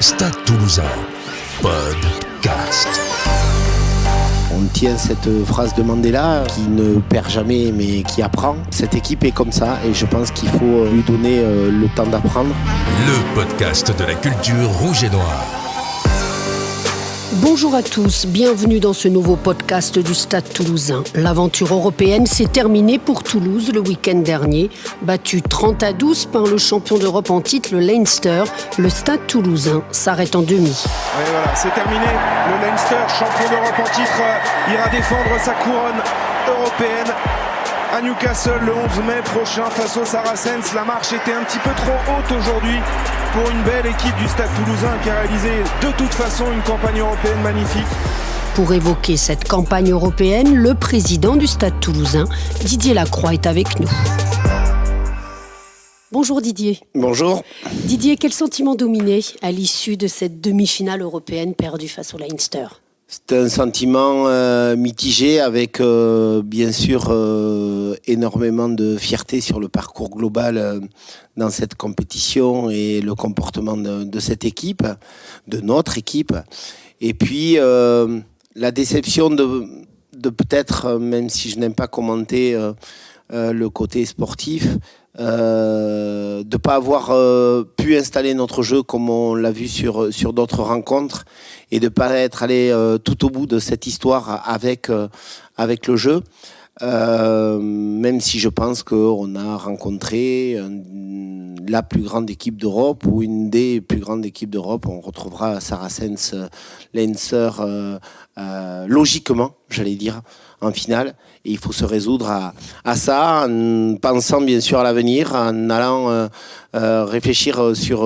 Stade Toulousain, podcast. On tient cette phrase de Mandela qui ne perd jamais mais qui apprend. Cette équipe est comme ça et je pense qu'il faut lui donner le temps d'apprendre. Le podcast de la culture rouge et noire. Bonjour à tous, bienvenue dans ce nouveau podcast du Stade Toulousain. L'aventure européenne s'est terminée pour Toulouse le week-end dernier. Battu 30-12 par le champion d'Europe en titre, le Leinster, le Stade Toulousain s'arrête en demi. Et voilà, c'est terminé. Le Leinster, champion d'Europe en titre, ira défendre sa couronne européenne à Newcastle le 11 mai prochain face aux Saracens. La marche était un petit peu trop haute aujourd'hui pour une belle équipe du Stade Toulousain qui a réalisé de toute façon une campagne européenne magnifique. Pour évoquer cette campagne européenne, le président du Stade Toulousain, Didier Lacroix, est avec nous. Bonjour Didier. Bonjour. Didier, quel sentiment dominait à l'issue de cette demi-finale européenne perdue face au Leinster ? C'est un sentiment mitigé avec bien sûr énormément de fierté sur le parcours global dans cette compétition et le comportement de cette équipe, de notre équipe. Et puis la déception de peut-être, même si je n'aime pas commenter le côté sportif, de ne pas avoir pu installer notre jeu comme on l'a vu sur d'autres rencontres et de ne pas être allé tout au bout de cette histoire avec le jeu. Même si je pense qu'on a rencontré la plus grande équipe d'Europe ou une des plus grandes équipes d'Europe. On retrouvera Saracens, Leinster logiquement, j'allais dire, en finale. Et il faut se résoudre à ça en pensant bien sûr à l'avenir, en allant réfléchir sur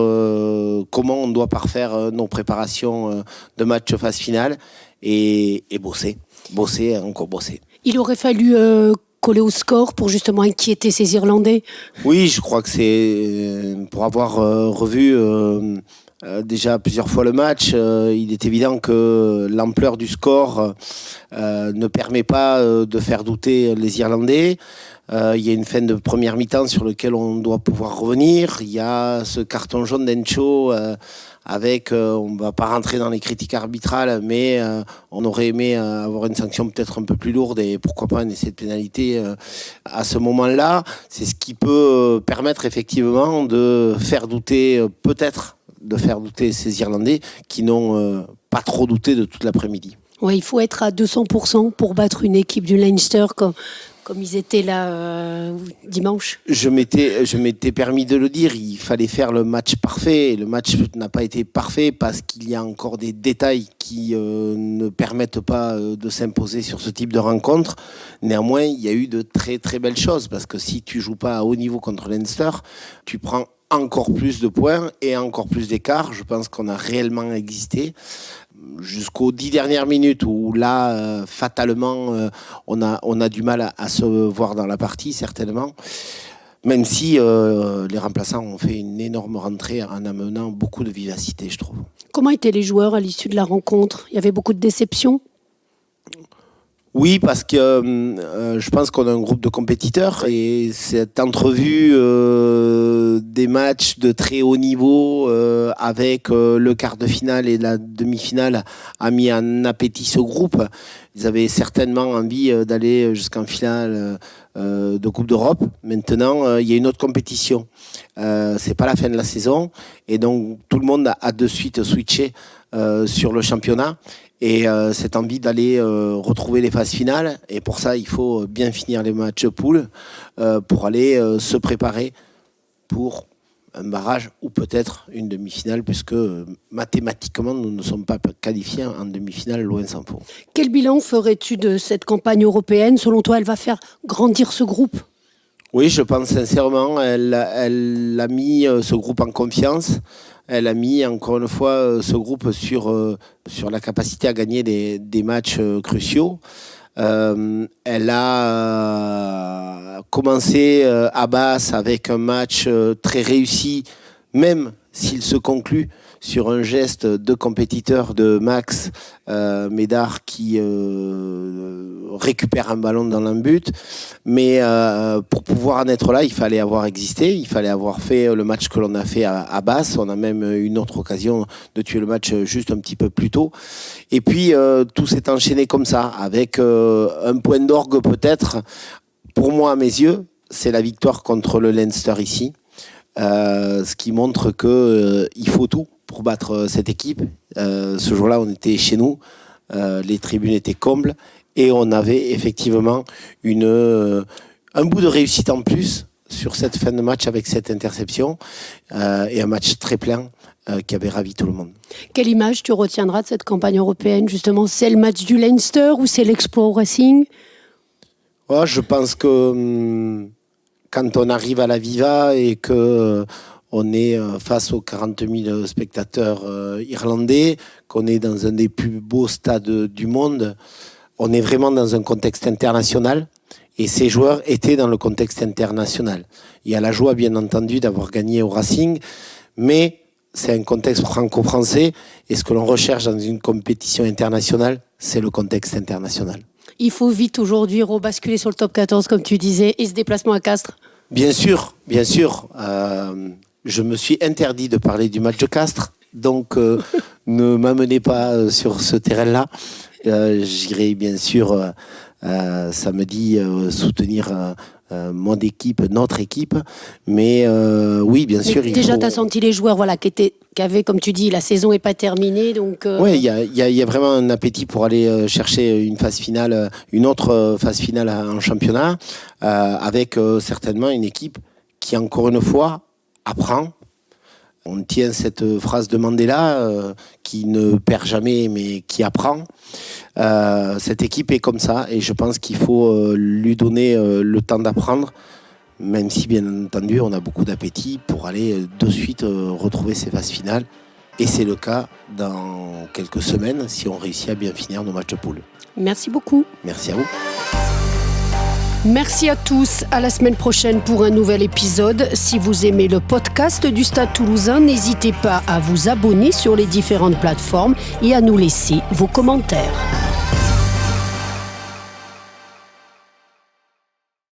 comment on doit parfaire nos préparations de match phase finale et bosser, encore bosser. Il aurait fallu coller au score pour justement inquiéter ces Irlandais. Oui, je crois que c'est pour avoir revu déjà plusieurs fois le match, il est évident que l'ampleur du score ne permet pas de faire douter les Irlandais. Il y a une fin de première mi-temps sur laquelle on doit pouvoir revenir. Il y a ce carton jaune d'Encho avec, on ne va pas rentrer dans les critiques arbitrales, mais on aurait aimé avoir une sanction peut-être un peu plus lourde et pourquoi pas un essai de pénalité à ce moment-là. C'est ce qui peut permettre effectivement de faire douter, ces Irlandais qui n'ont pas trop douté de toute l'après-midi. Ouais, il faut être à 200% pour battre une équipe du Leinster comme ils étaient là dimanche. Je m'étais permis de le dire, il fallait faire le match parfait. Le match n'a pas été parfait parce qu'il y a encore des détails qui ne permettent pas de s'imposer sur ce type de rencontre. Néanmoins, il y a eu de très très belles choses parce que si tu joues pas à haut niveau contre Leinster, tu prends encore plus de points et encore plus d'écart. Je pense qu'on a réellement existé jusqu'aux 10 dernières minutes où là, fatalement, on a du mal à se voir dans la partie, certainement. Même si les remplaçants ont fait une énorme rentrée en amenant beaucoup de vivacité, je trouve. Comment étaient les joueurs à l'issue de la rencontre ? Il y avait beaucoup de déceptions ? Oui, parce que je pense qu'on a un groupe de compétiteurs et cette entrevue des matchs de très haut niveau avec le quart de finale et la demi-finale a mis en appétit ce groupe. Ils avaient certainement envie d'aller jusqu'en finale de Coupe d'Europe. Maintenant, il y a une autre compétition. C'est pas la fin de la saison et donc tout le monde a de suite switché sur le championnat. Et cette envie d'aller retrouver les phases finales. Et pour ça, il faut bien finir les matchs poule pour aller se préparer pour un barrage ou peut-être une demi-finale, puisque mathématiquement, nous ne sommes pas qualifiés en demi-finale, loin s'en faut. Quel bilan ferais-tu de cette campagne européenne ? Selon toi, elle va faire grandir ce groupe ? Oui, je pense sincèrement, elle a mis ce groupe en confiance. Elle a mis encore une fois ce groupe sur la capacité à gagner des matchs cruciaux. Elle a commencé à Basse avec un match très réussi même s'il se conclut sur un geste de compétiteur de Max Médard qui récupère un ballon dans un but. Mais pour pouvoir en être là, il fallait avoir existé, il fallait avoir fait le match que l'on a fait à Basse. On a même eu une autre occasion de tuer le match juste un petit peu plus tôt. Et puis tout s'est enchaîné comme ça, avec un point d'orgue peut-être, pour moi à mes yeux, c'est la victoire contre le Leinster ici. Ce qui montre qu'il faut tout pour battre cette équipe. Ce jour-là, on était chez nous, les tribunes étaient combles et on avait effectivement un bout de réussite en plus sur cette fin de match avec cette interception et un match très plein qui avait ravi tout le monde. Quelle image tu retiendras de cette campagne européenne justement? C'est le match du Leinster ou c'est l'Explore Racing? Je pense que quand on arrive à la Viva et que on est face aux 40 000 spectateurs irlandais, qu'on est dans un des plus beaux stades du monde, on est vraiment dans un contexte international et ces joueurs étaient dans le contexte international. Il y a la joie, bien entendu, d'avoir gagné au Racing, mais c'est un contexte franco-français et ce que l'on recherche dans une compétition internationale, c'est le contexte international. Il faut vite aujourd'hui rebasculer sur le top 14, comme tu disais, et ce déplacement à Castres. Bien sûr, bien sûr. Je me suis interdit de parler du match de Castres, donc ne m'amenez pas sur ce terrain-là. J'irai bien sûr samedi soutenir mon équipe, notre équipe, mais oui, bien sûr. Déjà, tu as senti les joueurs qui avaient, comme tu dis, la saison n'est pas terminée. Oui, il y a vraiment un appétit pour aller chercher une autre phase finale en championnat, avec certainement une équipe qui, encore une fois, apprend. On tient cette phrase de Mandela qui ne perd jamais mais qui apprend. Cette équipe est comme ça et je pense qu'il faut lui donner le temps d'apprendre, même si bien entendu on a beaucoup d'appétit pour aller de suite retrouver ces phases finales. Et c'est le cas dans quelques semaines si on réussit à bien finir nos matchs de poule. Merci beaucoup. Merci à vous. Merci à tous, à la semaine prochaine pour un nouvel épisode. Si vous aimez le podcast du Stade Toulousain, n'hésitez pas à vous abonner sur les différentes plateformes et à nous laisser vos commentaires.